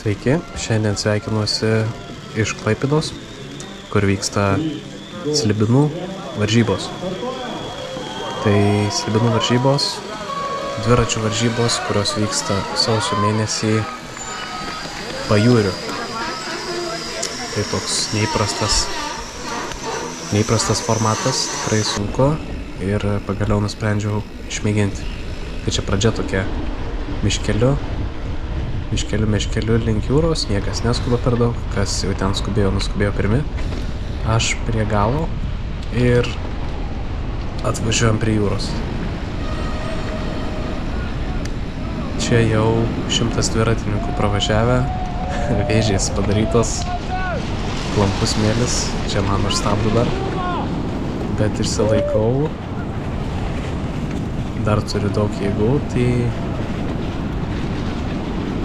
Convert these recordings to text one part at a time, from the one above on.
Sveiki, šiandien sveikinuosi iš Klaipėdos, kur vyksta slibinų varžybos. Tai slibinų varžybos, dviračių varžybos, kurios vyksta sausio mėnesį pajūriu. Tai toks neįprastas formatas, tikrai sunku ir pagaliau nusprendžiau išmėginti. Tai čia pradžia tokia miškeliu link jūros, niekas neskuba per daug, kas jau ten skubėjo, nuskubėjo pirmi. Aš prie galo ir atvažiuojam prie jūros. Čia jau 100 dviratininkų pravažiavę, vėžiais padarytos, klampus smėlis, čia man už stabdų dar, bet išsilaikau, dar turiu daug jėgų, tai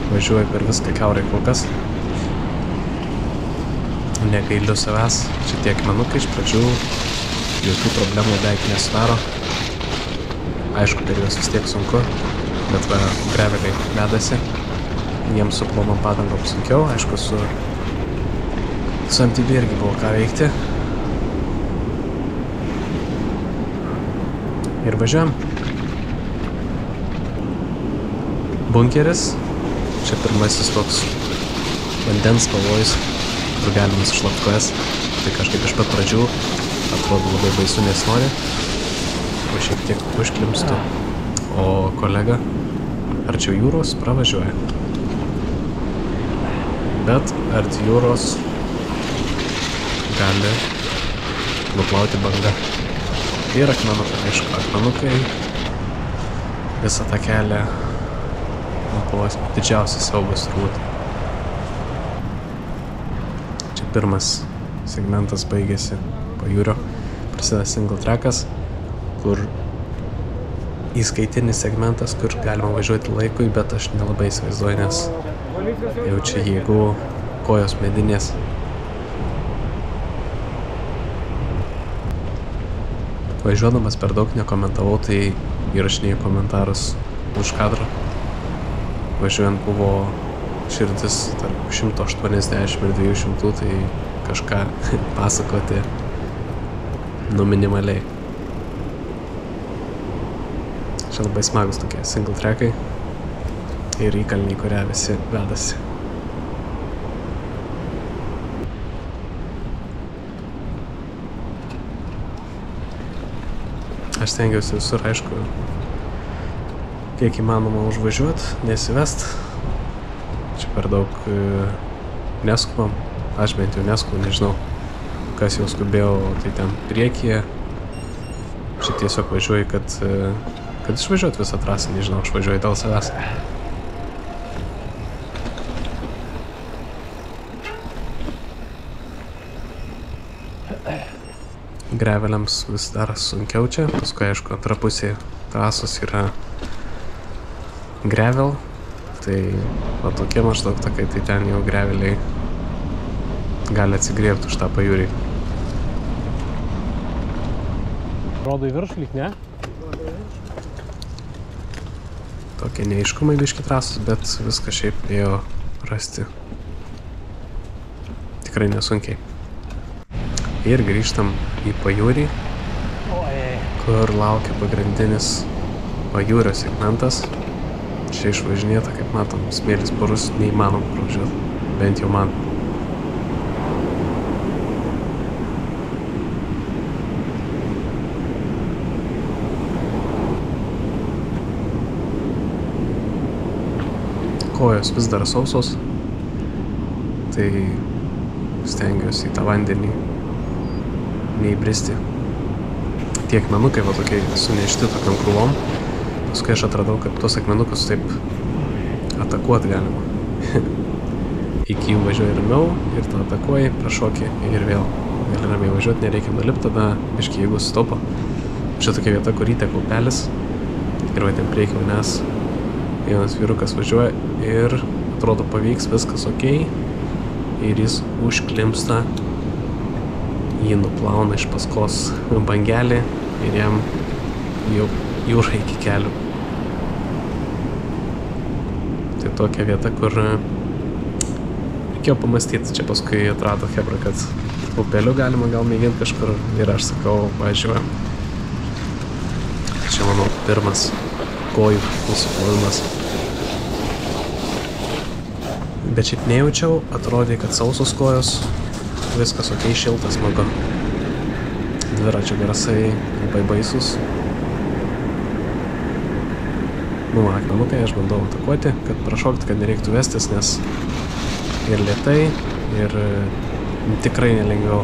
važiuoju per viską kiaurai kol kas. Negailiu savęs, čia tie akmenukai iš pradžių, jokių problemų beveik nesudaro. Aišku, per juos vis tiek sunku, bet va, greveliai vedasi. Jiems su plonom padangom sunkiau, aišku, su MTB irgi buvo ką veikti. Ir važiuojam. Bunkeris. Čia pirmasis toks vandens pavojus, kur galima sušlapti kojas. Tai kažkaip iš pat pradžių atrodo labai baisu nesinori. O šiek tiek užklimstu. O kolega arčiau jūros pravažiuoja. Bet arti jūros gali nuplauti banga. Ir akmenukai, aišku, akmenukai visą tą kelią buvo didžiausias siaubas turbūt. Čia pirmas segmentas baigėsi pajūrio, prasideda single trackas, kur įskaitinis segmentas, kur galima važiuoti laikui, bet aš nelabai įsivaizduoju, nes jau čia jeigu kojos medinės. Važiuodamas per daug nekomentavau, tai įrašinėjau komentarus už kadro. Važiuojant buvo širdis tarp 180 ir 200, tai kažką pasakoti minimaliai. Čia labai smagus tokie single trackai ir įkalniai, kurie visi vedasi. Aš stengiausi visur, aišku, kiek įmanoma užvažiuoti, nesivest. Čia per daug neskubam. Aš bent jau neskubu, nežinau, kas jau skubėjo, tai ten priekyje. Čia tiesiog važiuoju, kad išvažiuot visą trasą, nežinau, aš važiuoju dėl savęs. Greveliams vis dar sunkiau čia, paskui aišku antra pusė trasos yra grevel, tai va tokie maždaug takai, tai ten jau greveliai gali atsigriebti už tą pajūrį. Rodo į viršų, lyg ne? Tokie neaiškumai biški trasos, bet viską šiaip ėjo rasti tikrai nesunkiai. Ir grįžtam į pajūrį, kur laukia pagrindinis pajūrio segmentas. Čia išvažinėta, kaip matom, smėlis purus, neįmanoma pravažiuoti, bent jau man. Kojos vis dar sausos, tai stengiuosi į tą vandenį neįbristi. Tie akmenukai va tokie sunešti tokiam krūvom. Paskui aš atradau, kad tuos akmenukus taip atakuoti galima. Iki jų važiuoji ramiau ir tada atakuoji, prašoki ir vėl gali ramiai važiuoti, nereikia nulipti, tada biškį jeigu sutaupo. Čia tokia vieta, kur įteka upelis ir va ten prieky manęs vienas vyrukas važiuoja ir atrodo pavyks, viskas okei, ir jis užklimsta, jį nuplauna iš paskos bangelį ir jam jau jūra iki kelių. Tai tokia vieta, kur reikėjo pamastyti, čia paskui atrado chebra, kad upeliu galima gal mėginti kažkur ir aš sakau, važiuojam. Čia manau pirmas kojų nusiplovimas. Bet šiaip nejaučiau, atrodė, kad sausos kojos, viskas ok, šiltas, smagu. Dviračio garsai labai baisus. Nu, akmenukai aš bandau atakuoti, kad prašokti, kad nereiktų vestis, nes ir lėtai, ir tikrai nelengviau.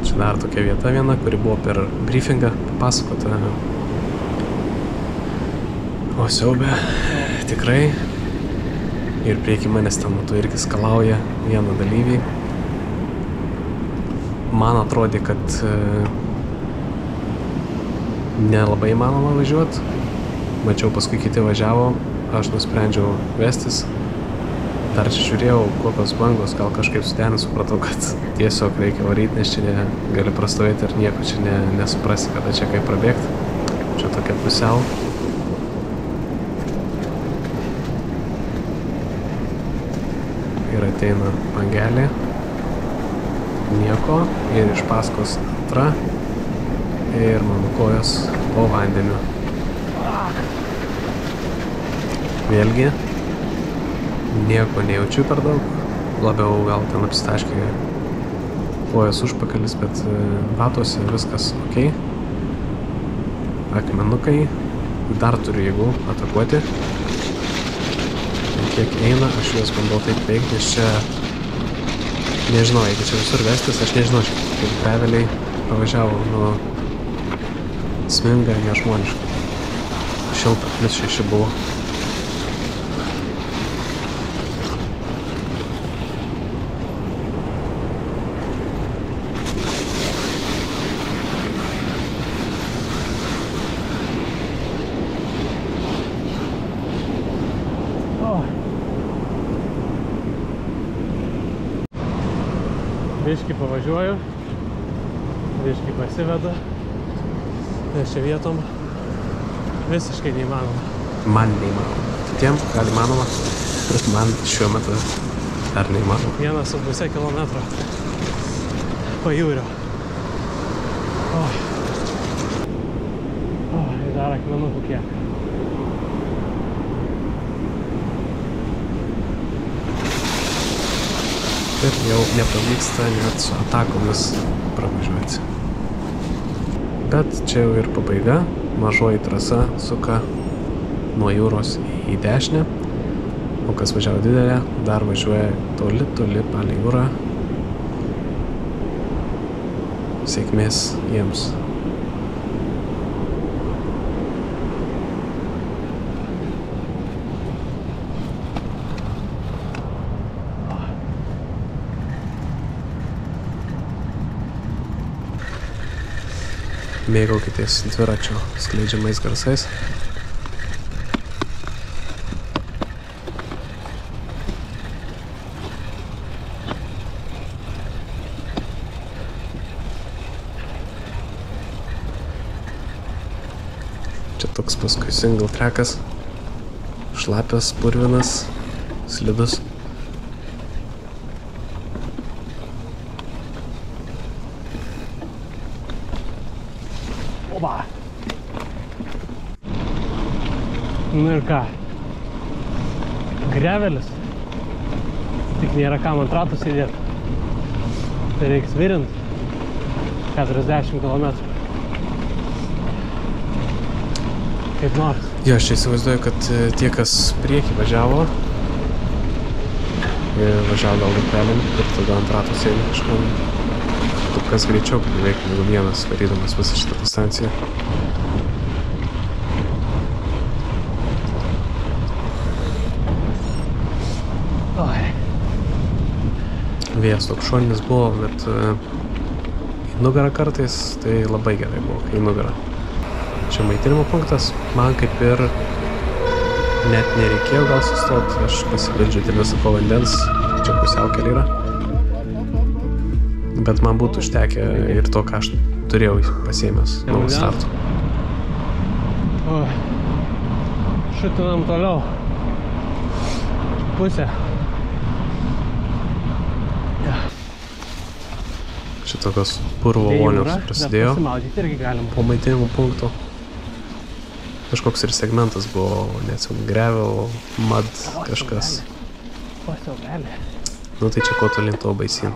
Čia dar tokia vieta viena, kuri buvo per briefingą papasakota. O siaubė, tikrai. Ir prieki manęs ten matau irgi skalauja vieną dalyvį. Man atrodė, kad nelabai įmanoma važiuoti. Mačiau, paskui kiti važiavo, aš nusprendžiau vestis. Dar čia žiūrėjau, kokios bangos, gal kažkaip sudenį supratau, kad tiesiog reikia varyti, nes čia gali prastovėti ir nieko čia nesuprasi, kada čia kaip prabėgti. Čia tokia pusiau. Ir ateina bangelė, nieko, ir iš paskos antra, ir mano kojos po vandeniu. Vėlgi, nieko nejaučiu per daug, labiau gal ten apsitaškė kojos užpakalis, bet batuose viskas ok. Akmenukai, dar turiu jėgų atakuoti. Kiek eina, aš juos bandau taip veikti, nes čia, nežinau, jeigu čia visur vestis, aš nežinau, kaip graveliai pravažiavo, nu, sminga, nežmoniškai. Šilta, +6 buvo. Biškį pavažiuoju, biškį pasivedu, nes čia vietom visiškai neįmanoma. Man neįmanoma. Kitiem gal įmanoma, man šiuo metu dar neįmanoma. 1,5 kilometro pajūrio. Ir dar akmenukų kiek. Ir jau nepavyksta net su atakomis pravažiuoti. Bet čia jau ir pabaiga. Mažoji trasa suka nuo jūros į dešinę. O kas važiavo didelę, dar važiuoja toli palei jūrą. Sėkmės jiems. Mėgaukitės dviračio skleidžiamais garsais. Čia toks paskui single trackas, šlapias, purvinas, slidus. Nu ir ką? Grevelis. Tik nėra kam ant ratų sėdėti. Tai reiks virint 40 km. Kaip nors. Jo, aš čia įsivaizduoju, kad tie, kas priekį važiavo, važiavo gal upelėm ir tada ant ratų sėdė kažkam. Kas greičiau, kad beveik negu vienas varydamas visą šitą distanciją. Vėjas toks šoninis buvo, bet į nugarą kartais tai labai gerai buvo, kai į nugarą. Čia maitinimo punktas, man kaip ir net nereikėjo gal sustoti, aš pasibildžiu ir nesakau vandens, čia pusiaukelė yra. Bet man būtų užtekę ir to, ką aš turėjau pasiėmęs nuo starto. Šitinam toliau. pusę. Šitokios purvo vonios prasidėjo Pasimaudyti irgi galim. po maitinimo punkto. Kažkoks ir segmentas buvo, neatsimenu, grevio, mud, kažkas. Pasiaubelė. Nu tai čia kuo tolyn to baisyn.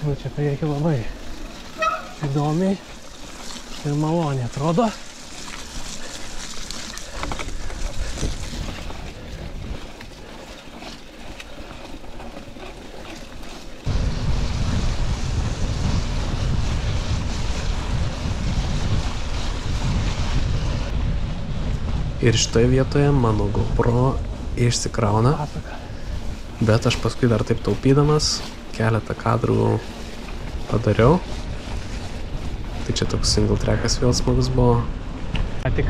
Nu čia prieki labai įdomiai ir maloniai atrodo. Ir šitoje vietoje mano GoPro išsikrauna, Pasaka. bet aš paskui dar taip taupydamas keletą kadrų padariau. Tai čia toks single trackas vėl smagus buvo. Tik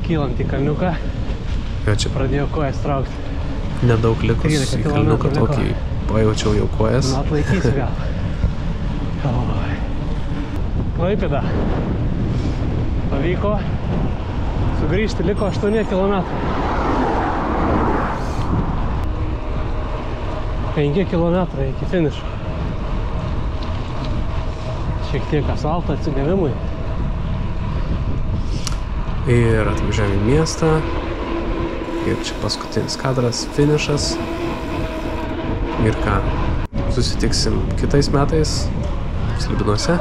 kylant į kalniuką, Jo čia pradėjo kojas traukti. nedaug likus 13 į kalniuką kilometrų tokį pajaučiau jau kojas. Nu, atlaikysiu gal. Oi. Klaipėda. Pavyko sugrįžti, liko 8 kilometrų. 5 kilometrai iki finišo. Šiek tiek asfalto atsigavimui. Ir atvažiavome į miestą. Ir čia paskutinis kadras, finišas. Ir ką, susitiksim kitais metais Slibinuose.